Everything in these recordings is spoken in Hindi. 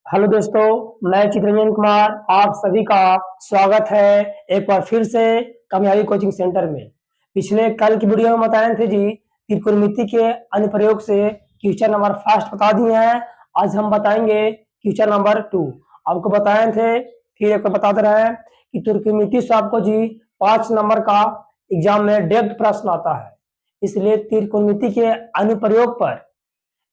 हेलो दोस्तों, मैं चित्रंजन कुमार आप सभी का स्वागत है एक बार फिर से कामयाबी कोचिंग सेंटर में। पिछले कल की वीडियो में बताए थे जी त्रिकोणमिति के अनुप्रयोग से क्वेश्चन नंबर फर्स्ट बता दिए हैं। आज हम बताएंगे क्वेश्चन नंबर 2। आपको बताए थे, फिर एक बार बता दे रहे हैं कि त्रिकोणमिति से आपको जी 5 नंबर का एग्जाम में डेप्थ प्रश्न आता है, इसलिए त्रिकोणमिति के अनुप्रयोग पर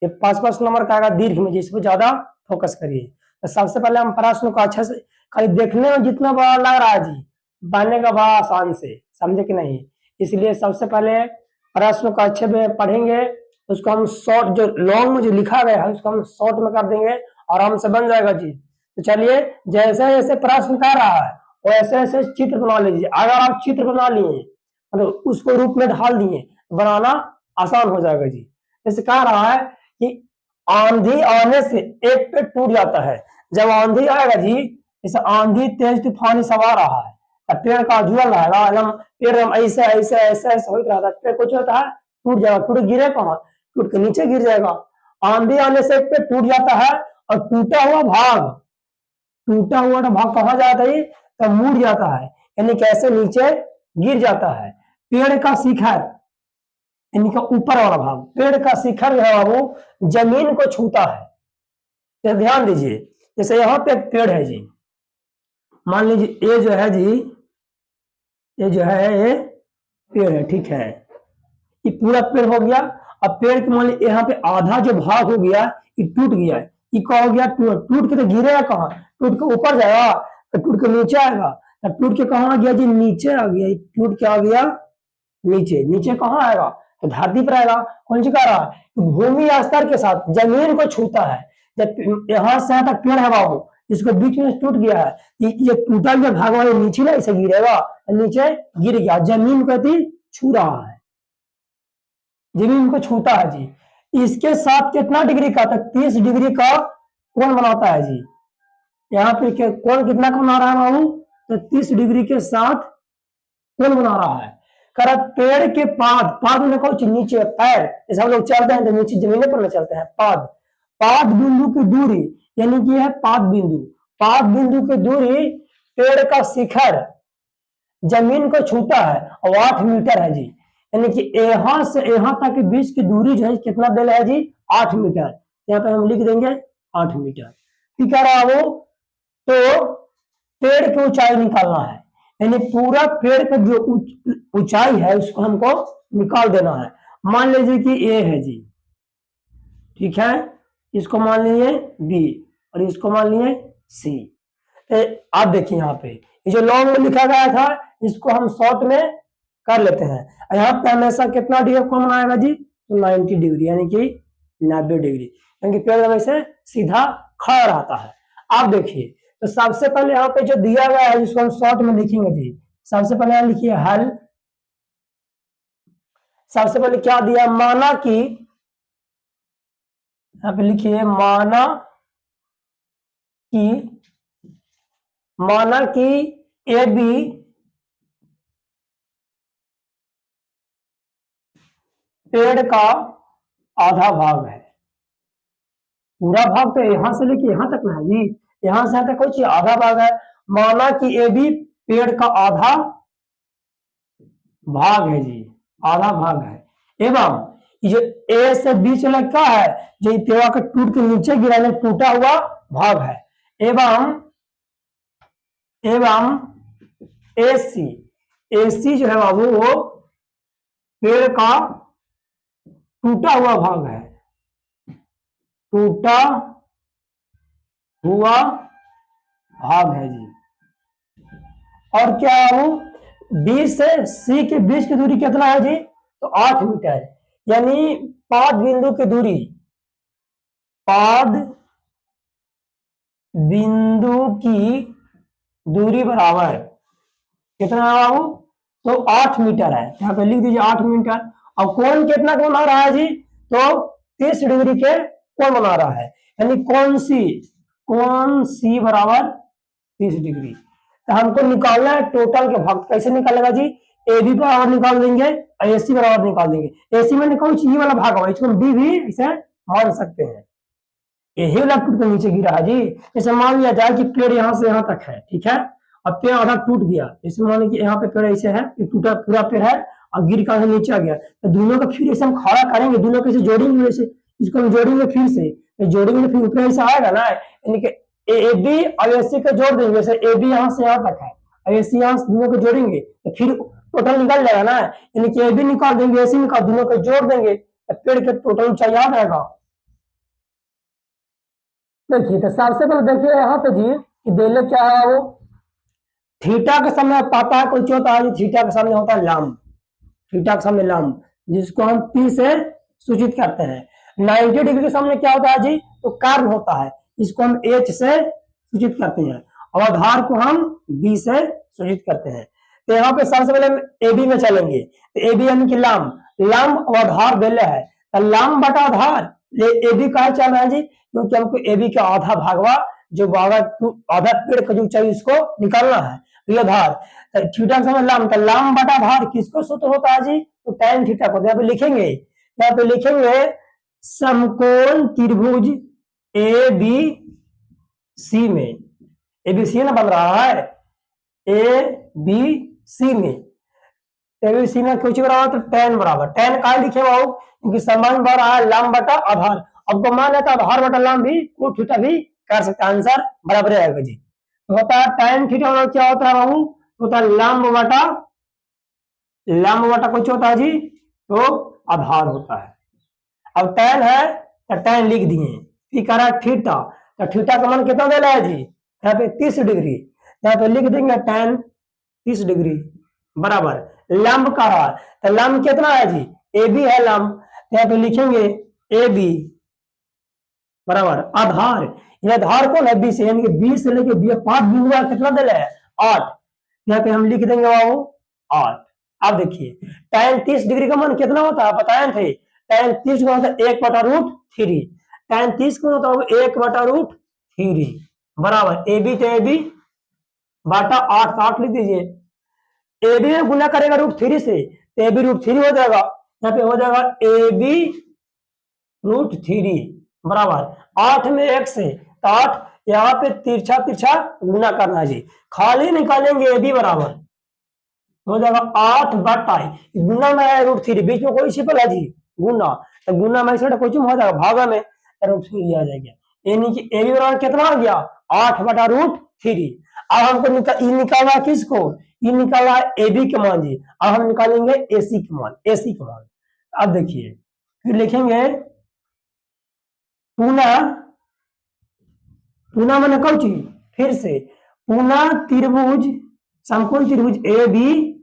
ये 5 नंबर का आएगा दीर्घ में, जिस पर ज्यादा फोकस करिए। तो सबसे पहले हम प्रश्न को अच्छे से, खाली देखने में जितना बड़ा लग रहा है जी, बनने का बड़ा आसान से, समझे कि नहीं। इसलिए सबसे पहले प्रश्न को अच्छे में पढ़ेंगे, उसको हम शॉर्ट, जो लॉन्ग में जो लिखा गया है उसको हम शॉर्ट में कर देंगे, आराम से बन जाएगा जी। तो चलिए, जैसे जैसे प्रश्न कर रहा है वैसे ऐसे चित्र बना लीजिए। अगर आप चित्र बना लिए मतलब उसको रूप में ढाल दिए, बनाना आसान हो जाएगा जी। जैसे कह रहा है कि आंधी आने से एक पेड़ टूट जाता है। जब आंधी आएगा जी, जैसे आंधी तेज तूफान सब आ रहा है, तब पेड़ का झूल रहेगा एकदम, पेड़ एकदम ऐसे ऐसे ऐसे ऐसे हो रहा था, पेड़ कुछ होता है टूट जाएगा। टूट गिरे कहाँ? टूट के नीचे गिर जाएगा। आंधी आने से एक पेड़ टूट जाता है और टूटा हुआ भाग कहाँ जाता है? तब मुड़ जाता है, यानी कैसे नीचे गिर जाता है। पेड़ का शिखर, यानी कि ऊपर वाला भाग, पेड़ का शिखर जो है वो जमीन को छूता है। तो ध्यान दीजिए, जैसे यहाँ पे एक पेड़ है जी, मान लीजिए ये जो है जी, ये जो है ये पेड़ है, ठीक है, ये पूरा पेड़ हो गया। अब पेड़ के मान लीजिए यहाँ पे आधा जो भाग हो गया ये टूट गया, ये क्या हो गया? टूट के तो गिरेगा कहाँ? टूट के ऊपर जाएगा, तो टूट के नीचे आएगा। टूट के कहाँ आ गया जी? नीचे आ गया। टूट के आ गया नीचे। नीचे कहाँ आएगा? तो धरती पर आएगा। कौन सी कह रहा है? भूमि स्तर के साथ जमीन को छूता है। जब यहाँ से यहाँ तक पेड़ है बाबू, इसको बीच में टूट गया है, ये टूटा हुआ भाग वाले नीचे ना इसे गिरेगा, नीचे गिर गया, जमीन को छू रहा है, जमीन को छूता है जी। इसके साथ कितना डिग्री का? तक 30 डिग्री का कोण बनाता है जी। यहाँ पे कोण कितना का बना रहा है बाबू? तो 30 डिग्री के साथ कोण बना रहा है। कर पेड़ के पाद में कौन नीचे पैर, जैसे हम लोग चलते हैं तो नीचे जमीन पर चलते हैं। पाद बिंदु की दूरी, यानी कि है पाद बिंदु की दूरी पेड़ का शिखर जमीन को छूता है और 8 मीटर है जी। यानी कि यहाँ से यहाँ तक के बीच की दूरी जो है कितना दिल है जी? 8 मीटर। यहाँ पे हम लिख देंगे 8 मीटर। ठीक है वो, तो पेड़ की ऊंचाई निकालना है, यानी पूरा पेड़ का जो ऊंचाई है उसको हमको निकाल देना है। मान लीजिए कि ए है जी, ठीक है, इसको मान लीजिए बी और इसको मान लीजिए सी। आप देखिए यहाँ पे ये जो लॉन्ग में लिखा गया था इसको हम शॉर्ट में कर लेते हैं। यहाँ पे हमेशा कितना डिग्री कौन आएगा जी? 90 डिग्री, यानी कि 90 डिग्री, क्योंकि पेड़ वैसे सीधा खड़ा रहता है। आप देखिए, तो सबसे पहले यहाँ पे जो दिया गया है जिसको हम शॉर्ट में लिखेंगे जी, सबसे पहले यहाँ लिखिए हल। सबसे पहले क्या दिया? माना कि, यहाँ पे लिखिए माना कि ए बी पेड़ का आधा भाग है। पूरा भाग तो यहां से लेके यहां तक ना है जी, यहां से यहां तक कोई आधा भाग है। माना कि ए बी पेड़ का आधा भाग है जी, आधा भाग है। एवं ये ए से बीच में क्या है? जो पेड़ का टूट के नीचे गिरा टूटा हुआ भाग है। एवं एसी जो है बाबू वो पेड़ का टूटा हुआ भाग है, टूटा हुआ भाग है जी। और क्या है वो? बी से सी के बीच की दूरी कितना है जी? तो 8 मीटर, यानी पाद बिंदु की दूरी, पाद बिंदु की दूरी बराबर कितना है बाबू? तो 8 मीटर है। यहाँ पे लिख दीजिए 8 मीटर। और कोण कितना कोण आ रहा है जी? तो 30 डिग्री के कोण बना रहा है, यानी कोण सी बराबर 30 डिग्री। तो हमको निकालना है टोटल के भाग। कैसे निकालेगा जी? ए बी बराबर निकाल देंगे और ए सी बराबर निकाल देंगे। ए सी में निकाल ये वाला भाग होगा, इसको डी भी इसे मान सकते हैं। यही वाला टूट कर नीचे गिरा है जी। जैसे मान लिया जाए कि पेड़ यहाँ से यहाँ तक है, ठीक है, और पेड़ आधा टूट गया, जैसे मान लीजिए यहाँ पे पेड़ ऐसे है, टूटा पूरा पेड़ है और गिर कर नीचे आ गया, तो दोनों को फिर ऐसे हम खड़ा करेंगे, दोनों को जोड़ेंगे, जैसे इसको हम जोड़ेंगे फिर से, तो जोड़ेंगे तो फिर ऊपर ऐसा आएगा ना, यानी कि ए बी और ए सी को जोड़ देंगे, जैसे ए बी यहाँ से यहाँ तक है और ए सी यहाँ से दोनों को जोड़ेंगे तो फिर टोटल निकल जाएगा ना, यानी कि ए बी निकाल देंगे, ए सी निकाल, दोनों को जोड़ देंगे तो पेड़ के टोटल ऊंचाई आ जाएगा। देखिए तो सबसे पहले देखिए यहाँ पे जी कि देले क्या है, वो थीटा के सामने पाता है, कोई होता है थीटा के सामने होता है लंब, थीटा के सामने लंब जिसको हम P से सूचित करते हैं। 90 डिग्री के सामने क्या होता है जी, तो कर्ण होता है, इसको हम H से सूचित करते हैं और आधार को हम B से सूचित करते हैं। तो यहाँ पे सबसे पहले हम AB में चलेंगे, तो AB यानी कि लंब, लंब और आधार देले है, तो लंब बटा आधार AB का चल रहा है जी, क्योंकि हमको AB का आधा भागवा जो आधा पेड़ का जो ऊंचाई उसको निकालना है, ये आधार थीटा के समय लंब, तो लंब बटा आधार किसको सूत्र होता है जी, तो tan थीटा को। यहाँ पे लिखेंगे, यहाँ पे लिखेंगे समकोण त्रिभुज ए बी सी में, ए बी सी ना बन रहा है, ए बी सी में, ए बी सी में कुछ बराबर तो tan बराबर, tan का लिखे बाबू क्योंकि समान बन रहा है लंब बटा आधार, अब मान लेता आधार बटा लंब भी को थीटा भी कर सकते, आंसर बराबर आएगा जी। तो होता है tan थीटा क्या होता है बाबू, होता है लंब बटा कुछ होता है जी, तो आधार होता है। अब tan है तो tan लिख दिए, फिर कह रहा है थीटा, तो थीटा का मान कितना देना है जी, यहाँ पे 30 डिग्री, यहाँ पे लिख देंगे tan 30 डिग्री बराबर लंब का रहा, तो लंब कितना है जी, ए बी है लंब, यहाँ पे लिखेंगे ए बी बराबर आधार, ये आधार कौन है, बी से, यानी कि बी से लेके बी 5 बिंदु कितना दे रहा है 8, यहाँ पे हम लिख देंगे बाबू 8। अब देखिए tan 30 डिग्री का मान कितना होता है बताए थे, tan 30 का होता है 1/√3, tan 30 का होता है 1/√3 बराबर ए बी, तो ए बी बाटा 8, 8 लिख दीजिए, ए बी में गुना करेगा √3 से तो ए बी √3 हो जाएगा, यहाँ पे हो जाएगा ए बी √3 बराबर 8 में 1 से, तो 8 यहाँ पे तिरछा तिरछा गुना करना है जी, खाली निकालेंगे ए बी बराबर हो जाएगा 8 बटा गुना में है √3, बीच में कोई सिंपल है जी गुना, तो गुना में से कोई हो जाएगा भागा में √3 आ जाएगा, यानी कि ए बी बराबर कितना आ गया 8/√3। अब हमको निकालना किसको, ये निकाला ए बी के मान जी, अब हम निकालेंगे ए सी के मान, ए सी के मान। अब देखिए फिर लिखेंगे पुनः मैंने कौन चीज फिर से पुनः त्रिभुज समकोण त्रिभुज ए बी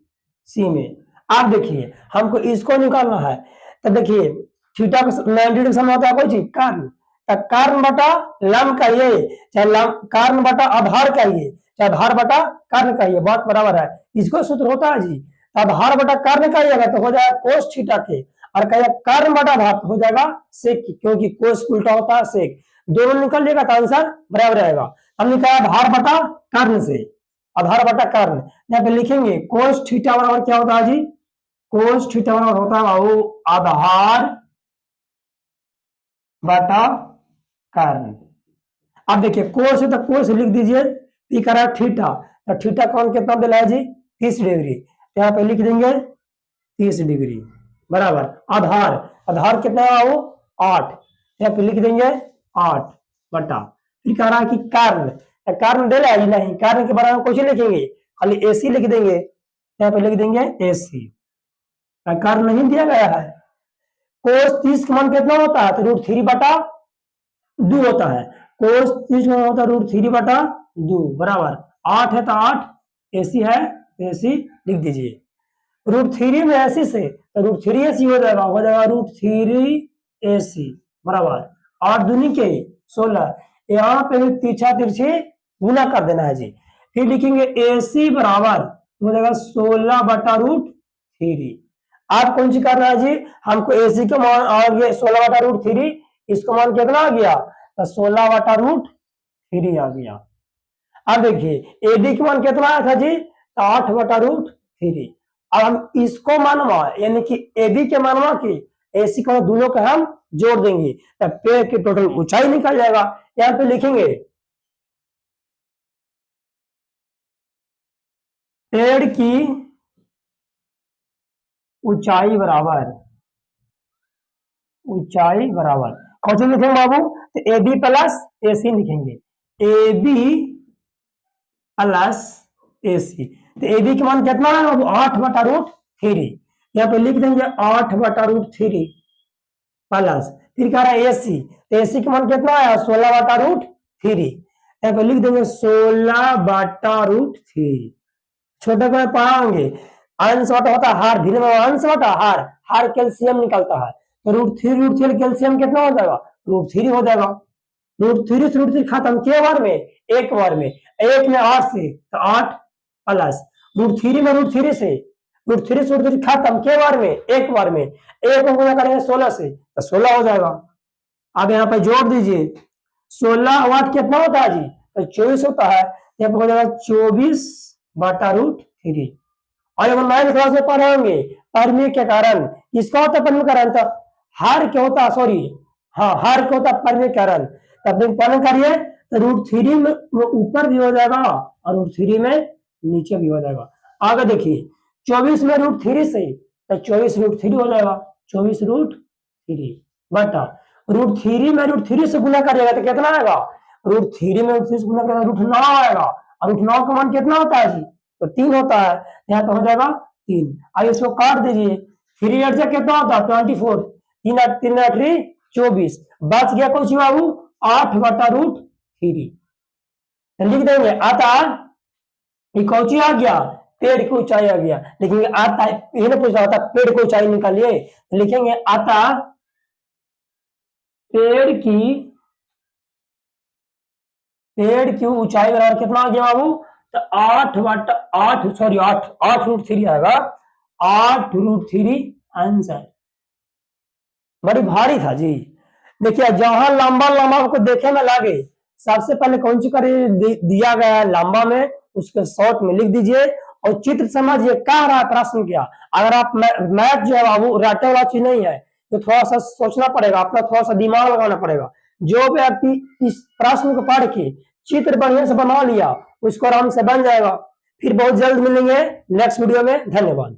सी में। आप देखिए हमको इसको निकालना है, तो देखिए थीटा का 90 डिग्री समय होता है कोई चीज कर्ण, तो कर्ण बटा लंब का ये, चाहे कर्ण बटा आधार का ये, चाहे आधार बटा कर्ण का ये, बात बराबर है, इसको सूत्र होता है जी, तो आधार बटा कर्ण का ये तो हो जाएगा कोस थीटा के, और कहेगा कर्ण बटा आधार हो जाएगा सेक, क्योंकि कोस उल्टा होता है सेक, दोनों निकल लेगा तो आंसर बराबर रहेगा। हमने कहा आधार बटा कर्ण से, आधार बटा कर्ण, यहाँ पे लिखेंगे कोस थीटा बराबर क्या होता है जी, कोस थीटा बराबर होता है वो आधार बटा कर्ण। अब देखिए कोस है तो कोस लिख दीजिए, पी करा थीटा, तो थीटा कौन कितना दिला है जी 30 डिग्री, तो यहाँ पे लिख देंगे 30 डिग्री बराबर आधार, आधार कितना है वो 8, यहाँ पे लिख देंगे 8 बटा, फिर कह रहा है कि कर्ण, कर्ण दे रहा है नहीं, कर्ण के बराबर कुछ लिखेंगे खाली एसी लिख देंगे, यहाँ पे लिख देंगे एसी, कर्ण नहीं दिया गया है। कोस 30 का मान कितना होता है, तो √3/2 होता है, कोस 30 का मान होता है √3/2 बराबर 8 है तो 8, एसी है तो एसी लिख दीजिए, √3 में एसी से तो √3 एसी हो जाएगा √3 एसी बराबर 8 दूनी के 16, यहाँ पे तिरछा तिरछे गुना कर देना है जी, फिर लिखेंगे एसी बराबर हो जाएगा 16/√3। आप कौन सी करना है जी, हमको एसी का मान आ गया 16/√3, इसका मान कितना आ गया तो 16/√3 आ गया। अब देखिए एडी का मान कितना आया था जी, तो 8/√3। अब हम इसको मानवा यानी कि एबी के मानवा की एसी का दोनों का हम जोड़ देंगे तो पेड़ की टोटल ऊंचाई निकल जाएगा। यहाँ पे लिखेंगे पेड़ की ऊंचाई बराबर कौन सी लिखेंगे बाबू? तो ए बी प्लस ए सी लिखेंगे, ए बी प्लस ए सी। तो ए बी का मान कितना है बाबू? 8/√3। यहाँ पे लिख देंगे 8/√3 प्लस, फिर कह रहा है ए सी, तो ए सी का मान कितना है? 16/√3। यहाँ पे लिख देंगे 16/√3। छोटे को पढ़ाएंगे, अंश बटा होता है हार, धीरे में अंश बटा हार, हार कैल्शियम निकलता है, तो √3 कैल्शियम कितना हो जाएगा? √3 हो जाएगा। √3 से √3 खत्म के बार में? एक बार में, एक में 8 से तो 8 प्लस √3 में √3 से √3 खत्म के बार में? एक बार में, एक को गुणा करेंगे 16 से तो 16 हो जाएगा। अब यहाँ पे जोड़ दीजिए, 16 वाट कितना होता है जी? तो 24 होता है, यहाँ पे हो जाएगा 24/√3। और जब 9th क्लास में पढ़ेंगे परमीय के कारण, किसका होता है परमीय कारण? तो हार क्या होता है, सॉरी हाँ हार क्या होता है? परमीय कारण। तब पालन करिए तो √3 में ऊपर भी हो जाएगा और √3 में नीचे भी हो जाएगा। आगे देखिए 24 में √3 से तो 24√3 हो जाएगा, 24√3 बटा √3 में √3 से गुना करिएगा तो कितना आएगा? √3 में √3 से गुना करेगा √9 आएगा, और √9 का मान कितना होता है जी? तो 3 होता है, यहाँ पे हो जाएगा 3। आइए इसको काट दीजिए, 3 8 कितना होता है? 24, 3 8 24, बच गया कुछ बाबू 8/√3। लिख देंगे अतः ये कौची आ गया? पेड़ की ऊंचाई आ गया। लिखेंगे आता, ये ना पूछ रहा होता पेड़ की ऊंचाई निकालिए, लिखेंगे अतः पेड़ की ऊंचाई बराबर कितना आ गया बाबू? तो 8/8 आएगा, 8√3 आंसर। बड़ी भारी था जी। देखिए जहां लंबा लंबा आपको देखे में लगे, सबसे पहले कौन सी कर दिया गया है लंबा में, उसके शॉर्ट में लिख दीजिए और चित्र समझिए क्या रहा प्रश्न क्या। अगर आप मैथ जो है बाबू रटे वाला चीज नहीं है, तो थोड़ा सा सोचना पड़ेगा, अपना थोड़ा सा दिमाग लगाना पड़ेगा। जो व्यक्ति इस प्रश्न को पढ़ के चित्र बढ़िया से बना लिया, उसको आराम से बन जाएगा। फिर बहुत जल्द मिलेंगे नेक्स्ट वीडियो में। धन्यवाद।